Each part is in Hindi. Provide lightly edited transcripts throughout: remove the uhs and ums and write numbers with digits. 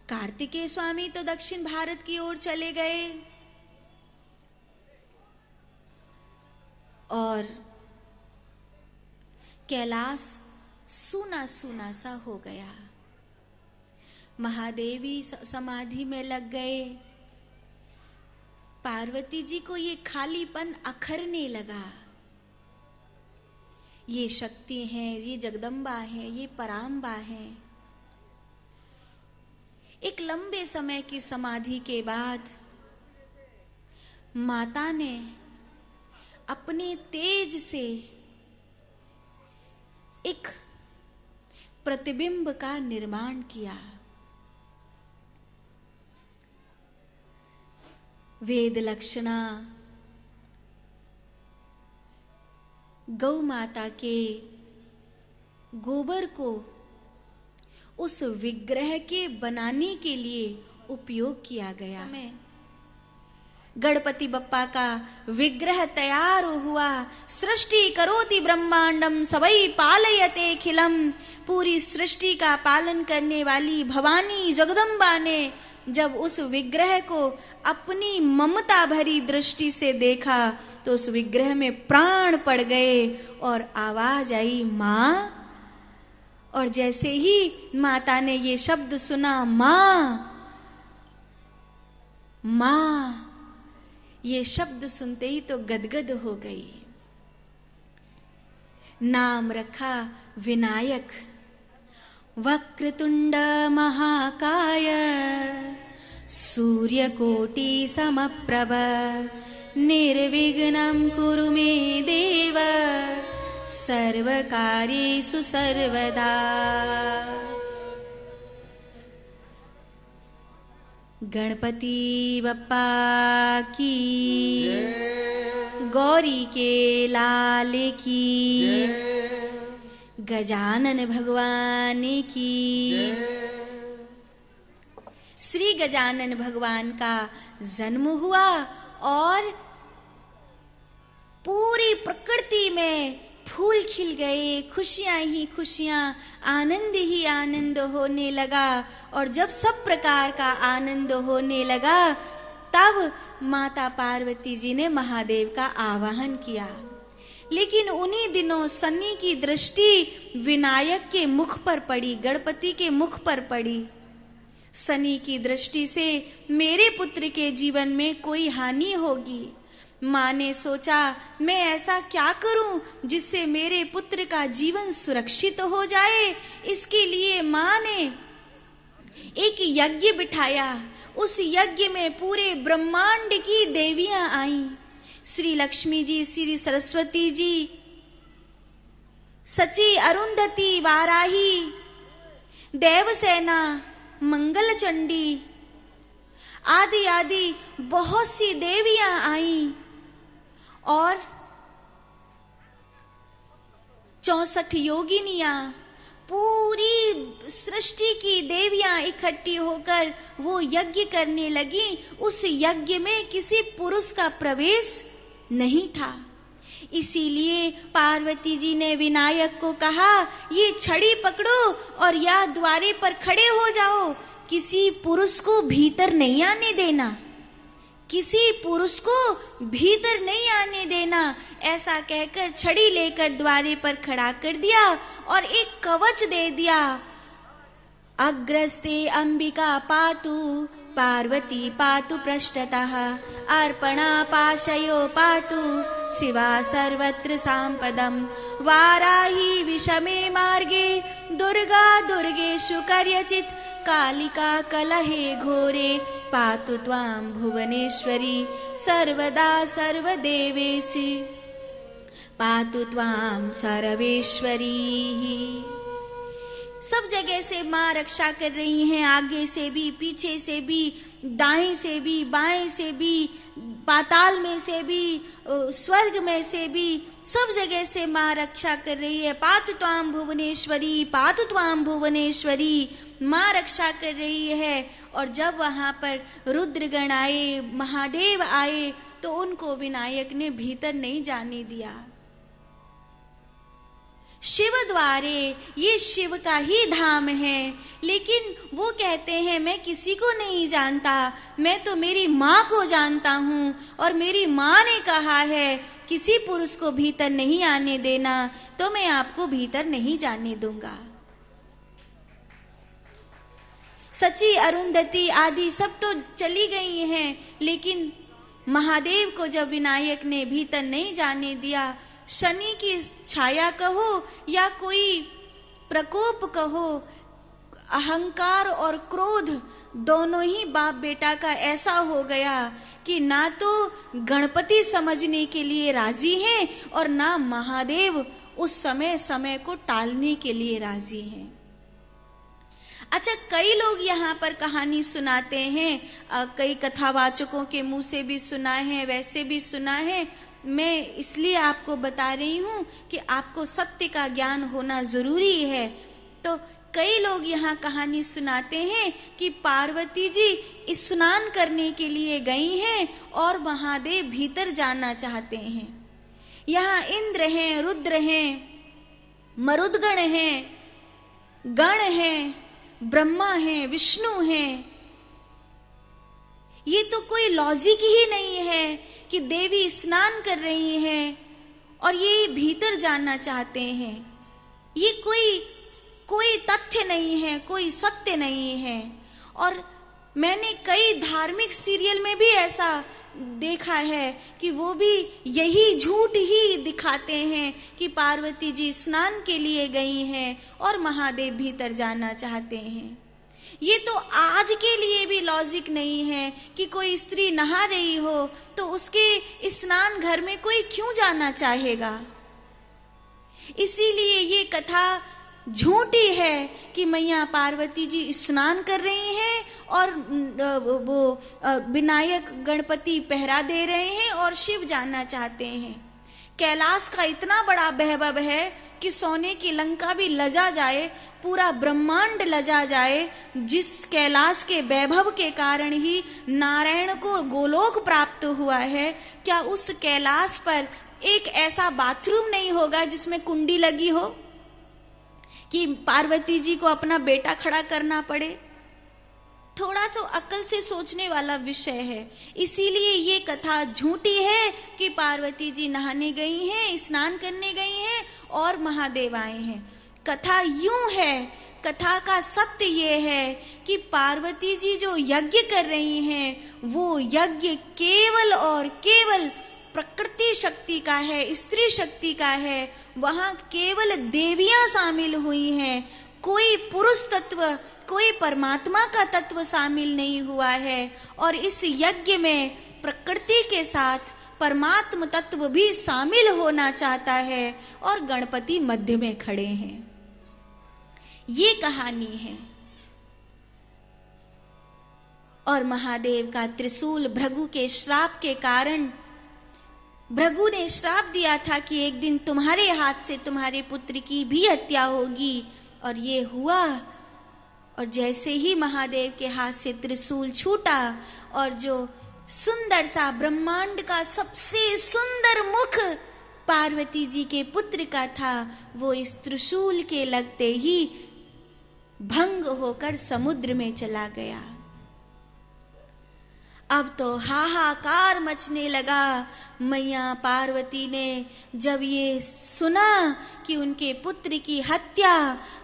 कार्तिकेय स्वामी तो दक्षिण भारत की ओर चले गए और कैलाश सूना सूना सा हो गया। महादेवी समाधि में लग गए। पार्वती जी को ये खालीपन अखरने लगा। ये शक्ति है, ये जगदम्बा है, ये पराम्बा है। एक लंबे समय की समाधि के बाद माता ने अपने तेज से एक प्रतिबिंब का निर्माण किया। वेद लक्षणा गौ माता के गोबर को उस विग्रह के बनाने के लिए उपयोग किया गया। गणपति बप्पा का विग्रह तैयार हुआ। सृष्टि करोति ब्रह्मांडम सबई पालयते खिलम। पूरी सृष्टि का पालन करने वाली भवानी जगदम्बा ने जब उस विग्रह को अपनी ममता भरी दृष्टि से देखा तो उस विग्रह में प्राण पड़ गए और आवाज आई, मां। और जैसे ही माता ने ये शब्द सुना, मां मां, ये शब्द सुनते ही तो गदगद हो गई। नाम रखा विनायक। वक्रतुंड महाकाय सूर्यकोटि समप्रभ निर्विघ्नं कुरु मे देव सर्वकार्येषु सर्वदा। गणपति बप्पा की, गौरी के लाल की, गजानन भगवान की। श्री गजानन भगवान का जन्म हुआ और पूरी प्रकृति में फूल खिल गए। खुशियां ही खुशियां, आनंद ही आनंद होने लगा। और जब सब प्रकार का आनंद होने लगा तब माता पार्वती जी ने महादेव का आवाहन किया। लेकिन उन्हीं दिनों शनि की दृष्टि विनायक के मुख पर पड़ी, गणपति के मुख पर पड़ी। शनि की दृष्टि से मेरे पुत्र के जीवन में कोई हानि होगी। माँ ने सोचा, मैं ऐसा क्या करूं जिससे मेरे पुत्र का जीवन सुरक्षित हो जाए। इसके लिए माँ ने एक यज्ञ बिठाया। उस यज्ञ में पूरे ब्रह्मांड की देवियां आईं। श्री लक्ष्मी जी, श्री सरस्वती जी, सची, अरुंधति, वाराही, देवसेना, मंगल चंडी आदि आदि बहुत सी देवियां आईं और 64 योगिनियां, पूरी सृष्टि की देवियां इकट्ठी होकर वो यज्ञ करने लगी। उस यज्ञ में किसी पुरुष का प्रवेश नहीं था। इसीलिए पार्वती जी ने विनायक को कहा, ये छड़ी पकड़ो और या द्वारे पर खड़े हो जाओ। किसी पुरुष को भीतर नहीं आने देना, किसी पुरुष को भीतर नहीं आने देना। ऐसा कहकर छड़ी लेकर द्वारे पर खड़ा कर दिया और एक कवच दे दिया। अग्रस्ते अंबिका पातु पार्वती पातु पृष्ठतः अर्पणा पाशयो पातु शिवा सर्वत्र सांपदम वाराही विषमे मार्गे दुर्गा दुर्गेषु कर्यचित् कालिका कलहे घोरे पातु त्वां भुवनेश्वरी सर्वदा सर्वदेवेषु पातु त्वां सर्वेश्वरी। सब जगह से माँ रक्षा कर रही हैं, आगे से भी, पीछे से भी, दाएं से भी, बाएं से भी, पाताल में से भी, स्वर्ग में से भी, सब जगह से माँ रक्षा कर रही है। पातु त्वां भुवनेश्वरी, पातु त्वां भुवनेश्वरी, माँ रक्षा कर रही है। और जब वहाँ पर रुद्रगण आए, महादेव आए, तो उनको विनायक ने भीतर नहीं जाने दिया। शिव द्वारे, ये शिव का ही धाम है। लेकिन वो कहते हैं मैं किसी को नहीं जानता, मैं तो मेरी माँ को जानता हूँ, और मेरी माँ ने कहा है किसी पुरुष को भीतर नहीं आने देना, तो मैं आपको भीतर नहीं जाने दूंगा। सची, अरुंधति आदि सब तो चली गई हैं, लेकिन महादेव को जब विनायक ने भीतर नहीं जाने दिया, शनि की छाया कहो या कोई प्रकोप कहो, अहंकार और क्रोध दोनों ही बाप बेटा का ऐसा हो गया कि ना तो गणपति समझने के लिए राजी हैं और ना महादेव उस समय को टालने के लिए राजी हैं। अच्छा, कई लोग यहाँ पर कहानी सुनाते हैं, कई कथावाचकों के मुंह से भी सुना है, वैसे भी सुना है। मैं इसलिए आपको बता रही हूँ कि आपको सत्य का ज्ञान होना जरूरी है। तो कई लोग यहाँ कहानी सुनाते हैं कि पार्वती जी स्नान करने के लिए गई हैं और महादेव भीतर जाना चाहते हैं। यहाँ इंद्र हैं, रुद्र हैं, मरुदगण हैं, गण हैं, ब्रह्मा हैं, विष्णु हैं। ये तो कोई लॉजिक ही नहीं है कि देवी स्नान कर रही हैं और ये भीतर जाना चाहते हैं। ये कोई तथ्य नहीं है, कोई सत्य नहीं है। और मैंने कई धार्मिक सीरियल में भी ऐसा देखा है कि वो भी यही झूठ ही दिखाते हैं कि पार्वती जी स्नान के लिए गई हैं और महादेव भीतर जाना चाहते हैं। ये तो आज के लिए भी लॉजिक नहीं है कि कोई स्त्री नहा रही हो तो उसके स्नान घर में कोई क्यों जाना चाहेगा। इसीलिए ये कथा झूठी है कि मैया पार्वती जी स्नान कर रही हैं और वो विनायक गणपति पहरा दे रहे हैं और शिव जाना चाहते हैं। कैलाश का इतना बड़ा वैभव है कि सोने की लंका भी लजा जाए, पूरा ब्रह्मांड लजा जाए। जिस कैलाश के वैभव के कारण ही नारायण को गोलोक प्राप्त हुआ है, क्या उस कैलाश पर एक ऐसा बाथरूम नहीं होगा जिसमें कुंडी लगी हो कि पार्वती जी को अपना बेटा खड़ा करना पड़े? थोड़ा तो अक्ल से सोचने वाला विषय है। इसीलिए ये कथा झूठी है कि पार्वती जी नहाने गई हैं, स्नान करने गई हैं और महादेव आए हैं। कथा यूं है, कथा का सत्य ये है कि पार्वती जी जो यज्ञ कर रही हैं वो यज्ञ केवल और केवल प्रकृति शक्ति का है, स्त्री शक्ति का है। वहां केवल देवियां शामिल हुई हैं, कोई पुरुष तत्व, कोई परमात्मा का तत्व शामिल नहीं हुआ है। और इस यज्ञ में प्रकृति के साथ परमात्म तत्व भी शामिल होना चाहता है और गणपति मध्य में खड़े हैं। ये कहानी है। और महादेव का त्रिशूल भृगु के श्राप के कारण, भृगु ने श्राप दिया था कि एक दिन तुम्हारे हाथ से तुम्हारे पुत्र की भी हत्या होगी, और ये हुआ। और जैसे ही महादेव के हाथ से त्रिशूल छूटा और जो सुंदर सा ब्रह्मांड का सबसे सुंदर मुख पार्वती जी के पुत्र का था, वो इस त्रिशूल के लगते ही भंग होकर समुद्र में चला गया। अब तो हाहाकार मचने लगा। मैया पार्वती ने जब ये सुना कि उनके पुत्र की हत्या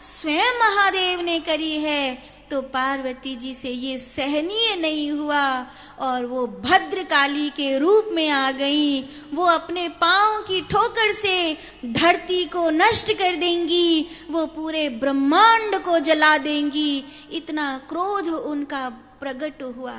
स्वयं महादेव ने करी है, तो पार्वती जी से ये सहनीय नहीं हुआ और वो भद्रकाली के रूप में आ गई। वो अपने पांव की ठोकर से धरती को नष्ट कर देंगी, वो पूरे ब्रह्मांड को जला देंगी। इतना क्रोध उनका प्रकट हुआ।